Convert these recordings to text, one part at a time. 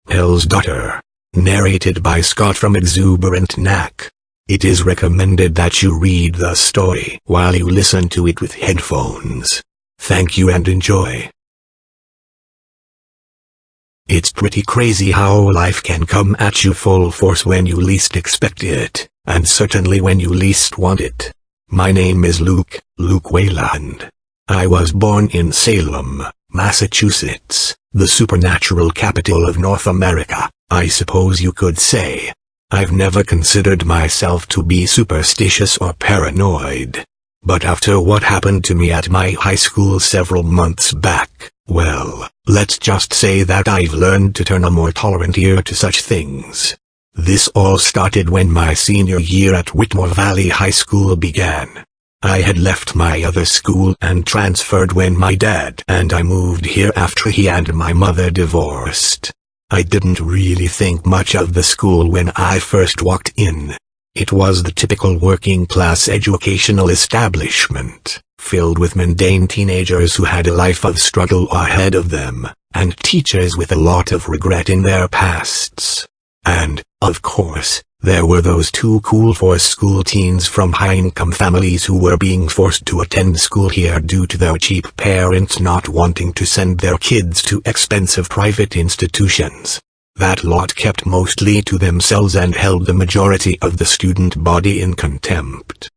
Hell's Daughter. Narrated by Scott from Exuberant Knack. It is recommended that you read the story while you listen to it with headphones. Thank you and enjoy. It's pretty crazy how life can come at you full force when you least expect it, and certainly when you least want it. My name is Luke Wayland. I was born in Salem, Massachusetts, the supernatural capital of North America, I suppose you could say. I've never considered myself to be superstitious or paranoid. But after what happened to me at my high school several months back, well, let's just say that I've learned to turn a more tolerant ear to such things. This all started when my senior year at Whitmore Valley High School began. I had left my other school and transferred when my dad and I moved here after he and my mother divorced. I didn't really think much of the school when I first walked in. It was the typical working-class educational establishment, filled with mundane teenagers who had a life of struggle ahead of them, and teachers with a lot of regret in their pasts. And, of course, there were those too cool for school teens from high-income families who were being forced to attend school here due to their cheap parents not wanting to send their kids to expensive private institutions. That lot kept mostly to themselves and held the majority of the student body in contempt.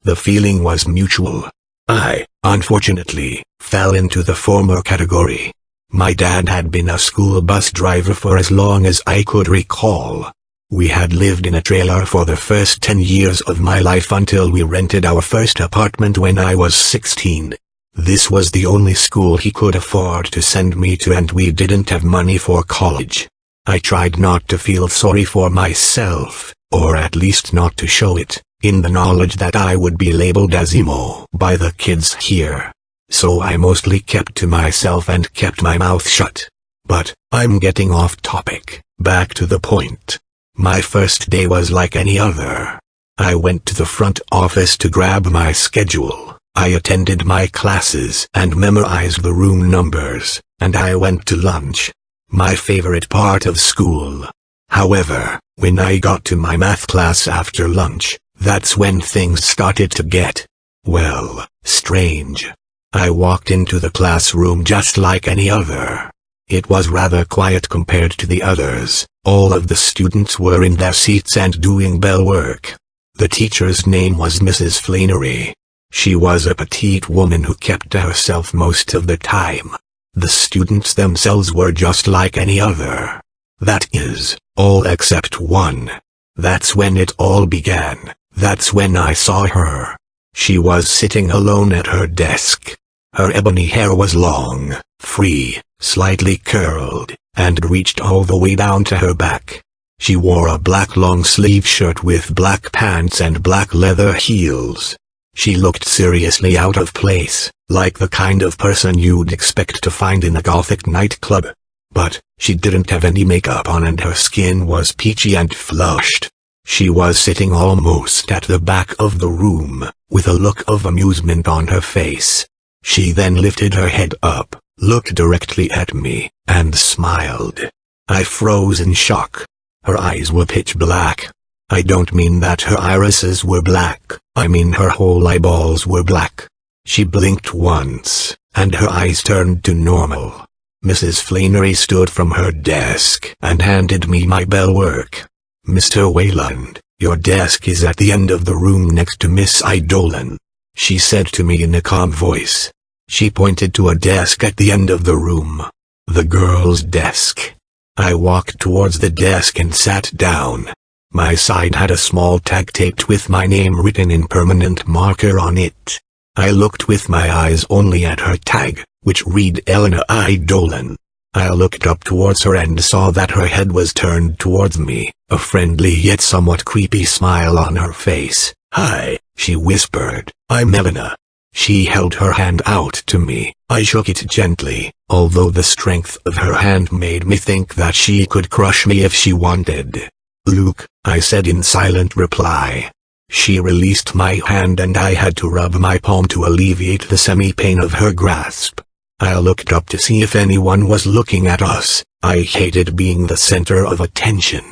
The feeling was mutual. I, unfortunately, fell into the former category. My dad had been a school bus driver for as long as I could recall. We had lived in a trailer for the first 10 years of my life until we rented our first apartment when I was 16. This was the only school he could afford to send me to, and we didn't have money for college. I tried not to feel sorry for myself, or at least not to show it, in the knowledge that I would be labeled as emo by the kids here. So I mostly kept to myself and kept my mouth shut. But, I'm getting off topic, back to the point. My first day was like any other. I went to the front office to grab my schedule, I attended my classes and memorized the room numbers, and I went to lunch. My favorite part of school. However, when I got to my math class after lunch, that's when things started to get, well, strange. I walked into the classroom just like any other. It was rather quiet compared to the others. All of the students were in their seats and doing bell work. The teacher's name was Mrs. Flannery. She was a petite woman who kept to herself most of the time. The students themselves were just like any other. That is, all except one. That's when it all began. That's when I saw her. She was sitting alone at her desk. Her ebony hair was long, free, slightly curled, and reached all the way down to her back. She wore a black long-sleeve shirt with black pants and black leather heels. She looked seriously out of place, like the kind of person you'd expect to find in a gothic nightclub. But, she didn't have any makeup on and her skin was peachy and flushed. She was sitting almost at the back of the room, with a look of amusement on her face. She then lifted her head up, looked directly at me, and smiled. I froze in shock. Her eyes were pitch black. I don't mean that her irises were black, I mean her whole eyeballs were black. She blinked once, and her eyes turned to normal. Mrs. Flannery stood from her desk and handed me my bell work. "Mr. Wayland, your desk is at the end of the room next to Miss Idolan," she said to me in a calm voice. She pointed to a desk at the end of the room. The girl's desk. I walked towards the desk and sat down. My side had a small tag taped with my name written in permanent marker on it. I looked with my eyes only at her tag, which read Elena Idolan. I looked up towards her and saw that her head was turned towards me, a friendly yet somewhat creepy smile on her face. "Hi," she whispered, "I'm Elena." She held her hand out to me. I shook it gently, although the strength of her hand made me think that she could crush me if she wanted. "Luke," I said in silent reply. She released my hand and I had to rub my palm to alleviate the semi-pain of her grasp. I looked up to see if anyone was looking at us. I hated being the center of attention.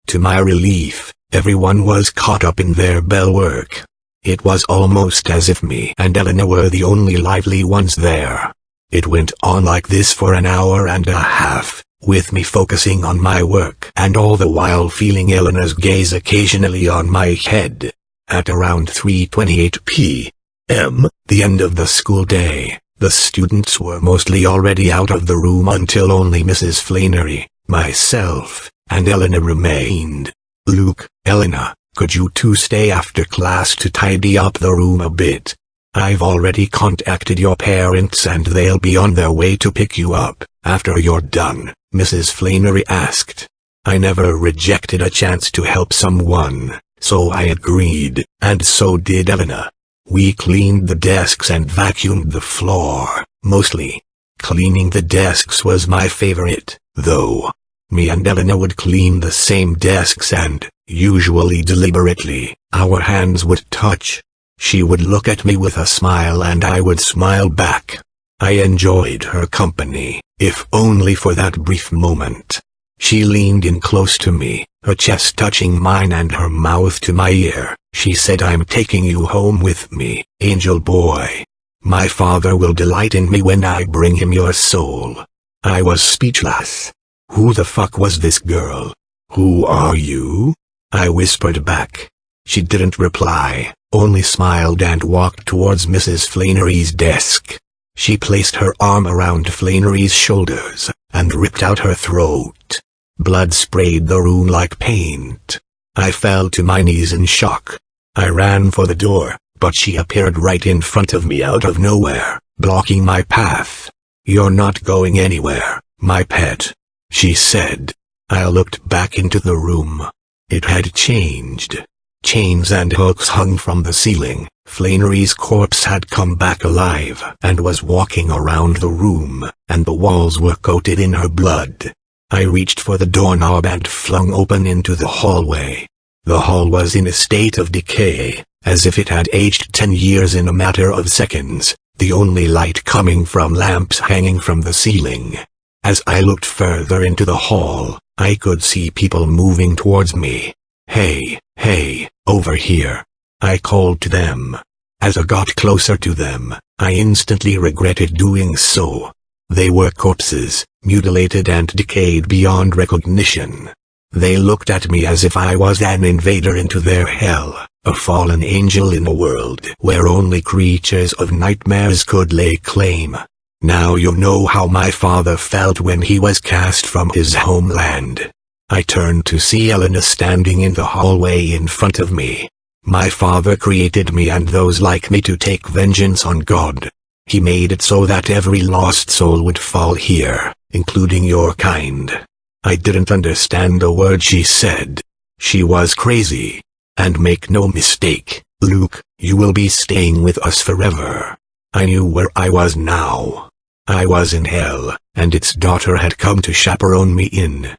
To my relief, everyone was caught up in their bell work. It was almost as if me and Elena were the only lively ones there. It went on like this for an hour and a half, with me focusing on my work and all the while feeling Elena's gaze occasionally on my head. At around 3:28 p.m., the end of the school day, the students were mostly already out of the room until only Mrs. Flannery, myself, and Elena remained. "Luke, Elena, could you two stay after class to tidy up the room a bit? I've already contacted your parents and they'll be on their way to pick you up after you're done," Mrs. Flannery asked. I never rejected a chance to help someone, so I agreed, and so did Elena. We cleaned the desks and vacuumed the floor, mostly. Cleaning the desks was my favorite, though. Me and Elena would clean the same desks and, usually deliberately, our hands would touch. She would look at me with a smile and I would smile back. I enjoyed her company, if only for that brief moment. She leaned in close to me, her chest touching mine and her mouth to my ear. She said, "I'm taking you home with me, angel boy. My father will delight in me when I bring him your soul." I was speechless. Who the fuck was this girl? "Who are you?" I whispered back. She didn't reply, only smiled and walked towards Mrs. Flannery's desk. She placed her arm around Flannery's shoulders, and ripped out her throat. Blood sprayed the room like paint. I fell to my knees in shock. I ran for the door, but she appeared right in front of me out of nowhere, blocking my path. "You're not going anywhere, my pet," she said. I looked back into the room. It had changed. Chains and hooks hung from the ceiling. Flannery's corpse had come back alive and was walking around the room, and the walls were coated in her blood. I reached for the doorknob and flung open into the hallway. The hall was in a state of decay, as if it had aged 10 years in a matter of seconds, the only light coming from lamps hanging from the ceiling. As I looked further into the hall, I could see people moving towards me. Hey, over here," I called to them. As I got closer to them, I instantly regretted doing so. They were corpses, mutilated and decayed beyond recognition. They looked at me as if I was an invader into their hell, a fallen angel in a world where only creatures of nightmares could lay claim. Now you know how my father felt when he was cast from his homeland. I turned to see Elena standing in the hallway in front of me. My father created me and those like me to take vengeance on God. He made it so that every lost soul would fall here, including your kind. I didn't understand a word she said. She was crazy. And make no mistake, Luke, you will be staying with us forever. I knew where I was now. I was in hell, and its daughter had come to chaperone me in.